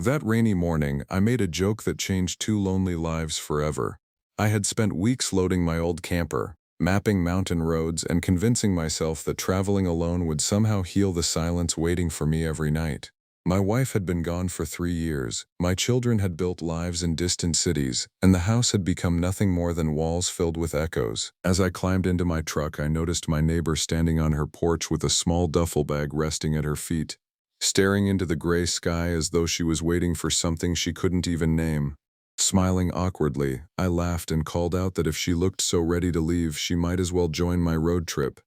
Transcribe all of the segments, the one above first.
That rainy morning, I made a joke that changed two lonely lives forever. I had spent weeks loading my old camper, mapping mountain roads, and convincing myself that traveling alone would somehow heal the silence waiting for me every night. My wife had been gone for 3 years, my children had built lives in distant cities, and the house had become nothing more than walls filled with echoes. As I climbed into my truck, I noticed my neighbor standing on her porch with a small duffel bag resting at her feet, staring into the gray sky as though she was waiting for something she couldn't even name. Smiling awkwardly, I laughed and called out that if she looked so ready to leave, she might as well join my road trip.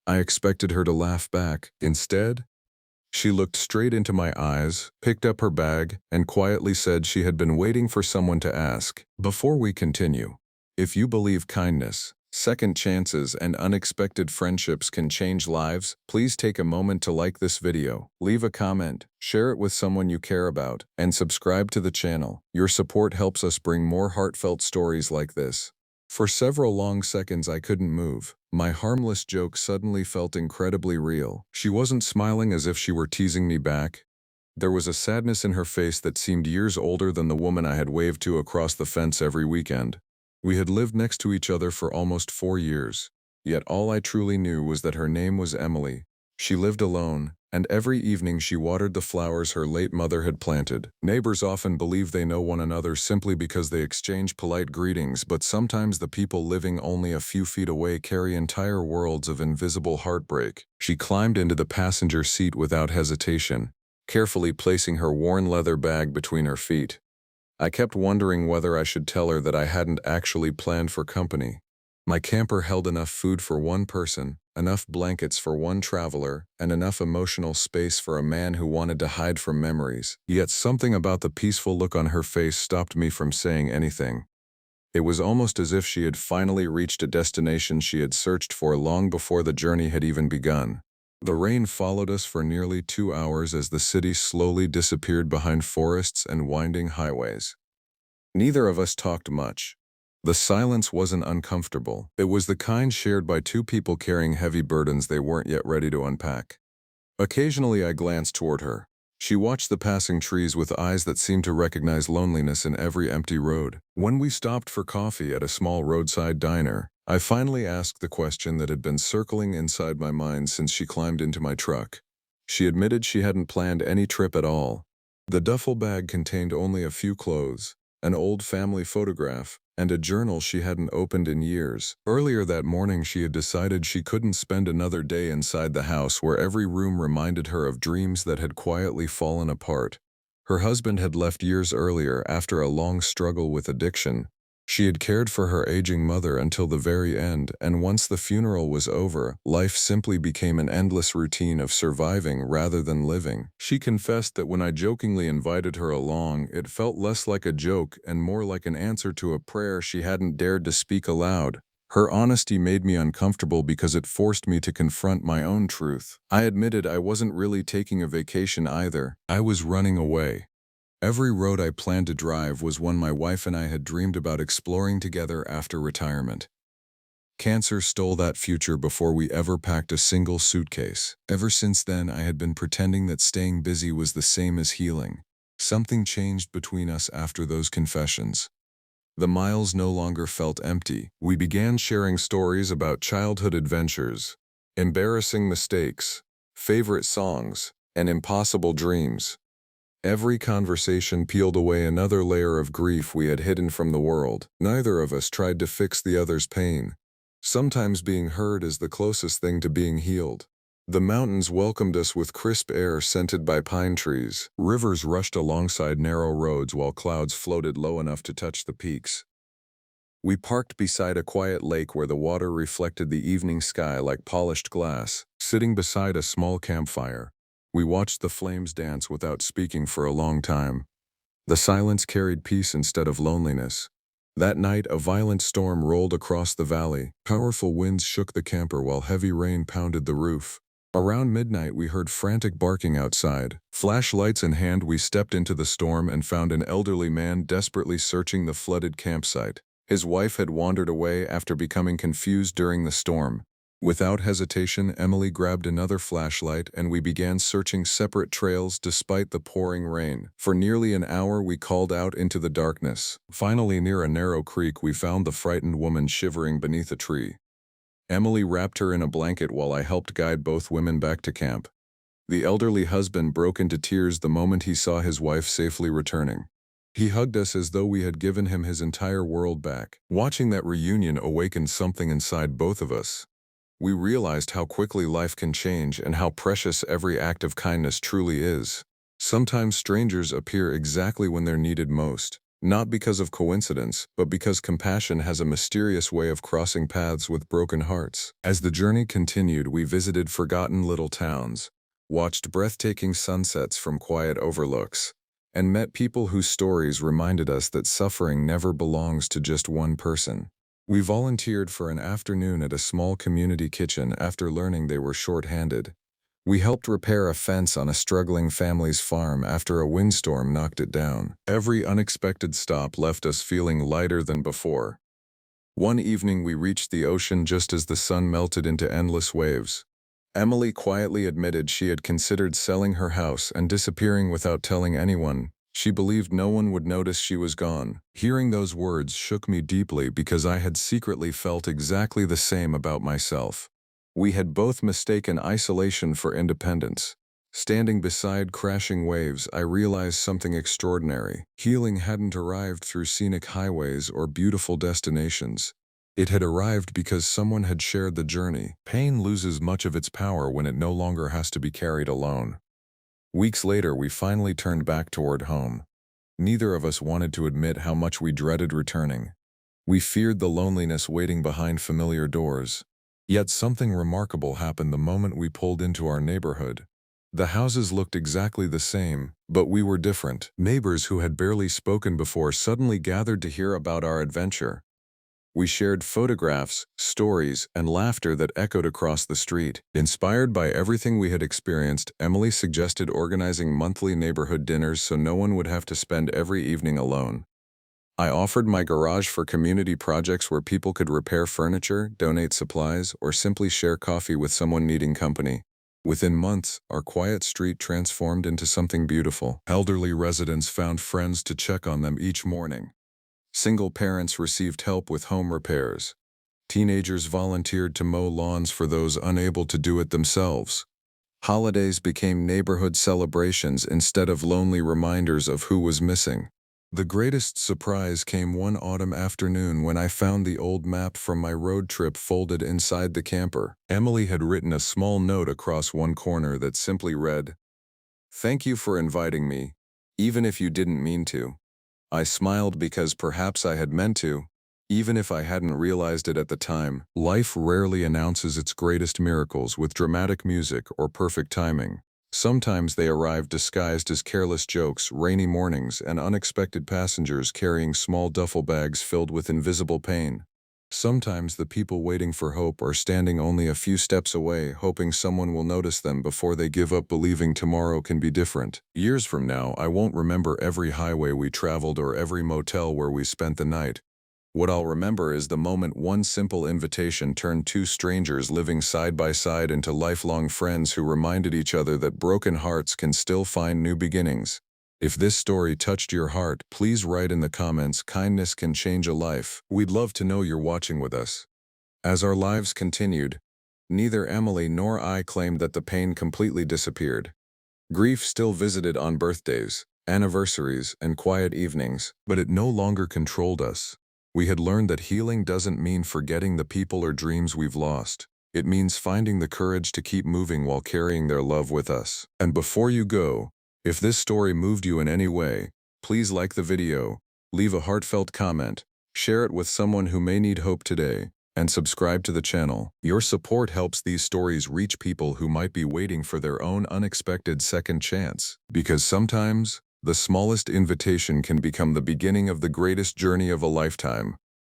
I expected her to laugh back. Instead, she looked straight into my eyes, picked up her bag, and quietly said she had been waiting for someone to ask. Before we continue, if you believe kindness, second chances, and unexpected friendships can change lives, please take a moment to like this video, leave a comment, share it with someone you care about, and subscribe to the channel. Your support helps us bring more heartfelt stories like this. For several long seconds I couldn't move. My harmless joke suddenly felt incredibly real. She wasn't smiling as if she were teasing me back. There was a sadness in her face that seemed years older than the woman I had waved to across the fence every weekend. We had lived next to each other for almost 4 years, yet all I truly knew was that her name was Emily. She lived alone, and every evening she watered the flowers her late mother had planted. Neighbors often believe they know one another simply because they exchange polite greetings, but sometimes the people living only a few feet away carry entire worlds of invisible heartbreak. She climbed into the passenger seat without hesitation, carefully placing her worn leather bag between her feet. I kept wondering whether I should tell her that I hadn't actually planned for company. My camper held enough food for one person, enough blankets for one traveler, and enough emotional space for a man who wanted to hide from memories. Yet something about the peaceful look on her face stopped me from saying anything. It was almost as if she had finally reached a destination she had searched for long before the journey had even begun. The rain followed us for nearly 2 hours as the city slowly disappeared behind forests and winding highways. Neither of us talked much. The silence wasn't uncomfortable. It was the kind shared by two people carrying heavy burdens they weren't yet ready to unpack. Occasionally I glanced toward her. She watched the passing trees with eyes that seemed to recognize loneliness in every empty road. When we stopped for coffee at a small roadside diner, I finally asked the question that had been circling inside my mind since she climbed into my truck. She admitted she hadn't planned any trip at all. The duffel bag contained only a few clothes, an old family photograph, and a journal she hadn't opened in years. Earlier that morning she had decided she couldn't spend another day inside the house where every room reminded her of dreams that had quietly fallen apart. Her husband had left years earlier after a long struggle with addiction. She had cared for her aging mother until the very end, and once the funeral was over, life simply became an endless routine of surviving rather than living. She confessed that when I jokingly invited her along, it felt less like a joke and more like an answer to a prayer she hadn't dared to speak aloud. Her honesty made me uncomfortable because it forced me to confront my own truth. I admitted I wasn't really taking a vacation either. I was running away. Every road I planned to drive was one my wife and I had dreamed about exploring together after retirement. Cancer stole that future before we ever packed a single suitcase. Ever since then, I had been pretending that staying busy was the same as healing. Something changed between us after those confessions. The miles no longer felt empty. We began sharing stories about childhood adventures, embarrassing mistakes, favorite songs, and impossible dreams. Every conversation peeled away another layer of grief we had hidden from the world. Neither of us tried to fix the other's pain. Sometimes being heard is the closest thing to being healed. The mountains welcomed us with crisp air scented by pine trees. Rivers rushed alongside narrow roads while clouds floated low enough to touch the peaks. We parked beside a quiet lake where the water reflected the evening sky like polished glass. Sitting beside a small campfire, we watched the flames dance without speaking for a long time. The silence carried peace instead of loneliness. That night, a violent storm rolled across the valley. Powerful winds shook the camper while heavy rain pounded the roof. Around midnight, we heard frantic barking outside. Flashlights in hand, we stepped into the storm and found an elderly man desperately searching the flooded campsite. His wife had wandered away after becoming confused during the storm. Without hesitation, Emily grabbed another flashlight and we began searching separate trails despite the pouring rain. For nearly an hour, we called out into the darkness. Finally, near a narrow creek, we found the frightened woman shivering beneath a tree. Emily wrapped her in a blanket while I helped guide both women back to camp. The elderly husband broke into tears the moment he saw his wife safely returning. He hugged us as though we had given him his entire world back. Watching that reunion awakened something inside both of us. We realized how quickly life can change and how precious every act of kindness truly is. Sometimes strangers appear exactly when they're needed most, not because of coincidence, but because compassion has a mysterious way of crossing paths with broken hearts. As the journey continued, we visited forgotten little towns, watched breathtaking sunsets from quiet overlooks, and met people whose stories reminded us that suffering never belongs to just one person. We volunteered for an afternoon at a small community kitchen after learning they were short-handed. We helped repair a fence on a struggling family's farm after a windstorm knocked it down. Every unexpected stop left us feeling lighter than before. One evening we reached the ocean just as the sun melted into endless waves. Emily quietly admitted she had considered selling her house and disappearing without telling anyone. She believed no one would notice she was gone. Hearing those words shook me deeply because I had secretly felt exactly the same about myself. We had both mistaken isolation for independence. Standing beside crashing waves, I realized something extraordinary. Healing hadn't arrived through scenic highways or beautiful destinations. It had arrived because someone had shared the journey. Pain loses much of its power when it no longer has to be carried alone. Weeks later, we finally turned back toward home. Neither of us wanted to admit how much we dreaded returning. We feared the loneliness waiting behind familiar doors. Yet something remarkable happened the moment we pulled into our neighborhood. The houses looked exactly the same, but we were different. Neighbors who had barely spoken before suddenly gathered to hear about our adventure. We shared photographs, stories, and laughter that echoed across the street. Inspired by everything we had experienced, Emily suggested organizing monthly neighborhood dinners so no one would have to spend every evening alone. I offered my garage for community projects where people could repair furniture, donate supplies, or simply share coffee with someone needing company. Within months, our quiet street transformed into something beautiful. Elderly residents found friends to check on them each morning. Single parents received help with home repairs. Teenagers volunteered to mow lawns for those unable to do it themselves. Holidays became neighborhood celebrations instead of lonely reminders of who was missing. The greatest surprise came one autumn afternoon when I found the old map from my road trip folded inside the camper. Emily had written a small note across one corner that simply read, "Thank you for inviting me, even if you didn't mean to." I smiled because perhaps I had meant to, even if I hadn't realized it at the time. Life rarely announces its greatest miracles with dramatic music or perfect timing. Sometimes they arrive disguised as careless jokes, rainy mornings, and unexpected passengers carrying small duffel bags filled with invisible pain. Sometimes the people waiting for hope are standing only a few steps away, hoping someone will notice them before they give up believing tomorrow can be different. Years from now, I won't remember every highway we traveled or every motel where we spent the night. What I'll remember is the moment one simple invitation turned two strangers living side by side into lifelong friends who reminded each other that broken hearts can still find new beginnings. If this story touched your heart, please write in the comments, "Kindness can change a life." We'd love to know you're watching with us. As our lives continued, neither Emily nor I claimed that the pain completely disappeared. Grief still visited on birthdays, anniversaries, and quiet evenings, but it no longer controlled us. We had learned that healing doesn't mean forgetting the people or dreams we've lost. It means finding the courage to keep moving while carrying their love with us. And before you go, if this story moved you in any way, please like the video, leave a heartfelt comment, share it with someone who may need hope today, and subscribe to the channel. Your support helps these stories reach people who might be waiting for their own unexpected second chance. Because sometimes, the smallest invitation can become the beginning of the greatest journey of a lifetime.